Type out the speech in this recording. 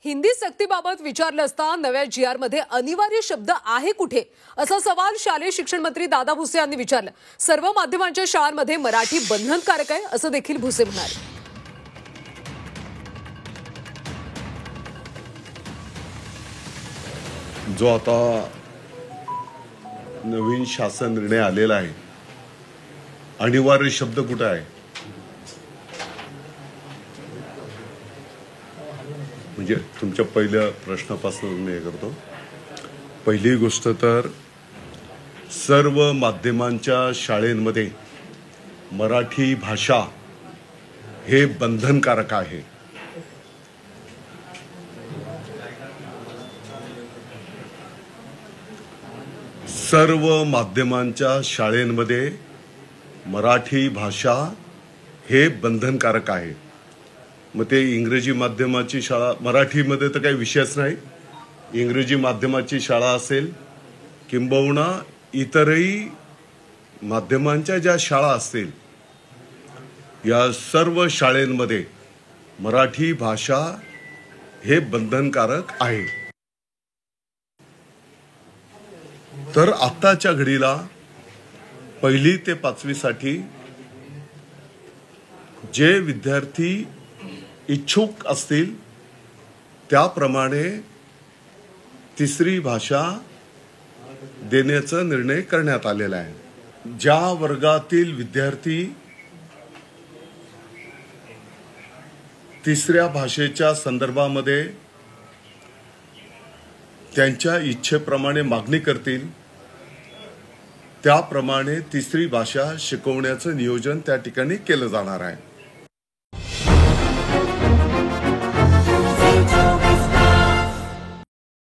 हिंदी सक्तीबाबत विचारलं असता नव्या जीआर मध्ये अनिवार्य शब्द आहे कुठे असा सवाल शालेय शिक्षण मंत्री दादा भुसे यांनी विचारला। सर्व माध्यमांच्या शाळांमध्ये मराठी बंधनकारक आहे असं देखील भुसे म्हणाले। जो आता नवीन शासन निर्णय आलेला आहे, अनिवार्य शब्द कुठे आहे म्हणजे तुमच्या पहिल्या प्रश्नापासून मी करतो। पहिली गोष्ट तर सर्व माध्यमांच्या शाळेंमध्ये मराठी भाषा हे बंधनकारक आहे। सर्व माध्यमांच्या शाळेंमध्ये मराठी भाषा हे बंधनकारक आहे। मग ते इंग्रजी माध्यमाची शाळा, मराठीमध्ये तर काही विषयच नाही, इंग्रजी माध्यमाची शाळा असेल किंबहुना इतरही माध्यमांच्या ज्या शाळा असतील, या सर्व शाळेंमध्ये मराठी भाषा हे बंधनकारक आहे। तर आताच्या घडीला 1ली ते 5वी साठी जे विद्यार्थी इच्छुक असतील त्याप्रमाणे तिसरी भाषा देण्याचा निर्णय करण्यात आलेला आहे। ज्या वर्गातील विद्यार्थी तिसऱ्या भाषेच्या संदर्भामध्ये त्यांच्या इच्छेप्रमाणे मागणी करतील त्याप्रमाणे तिसरी भाषा शिकवण्याचं नियोजन त्या ठिकाणी केलं जाणार आहे।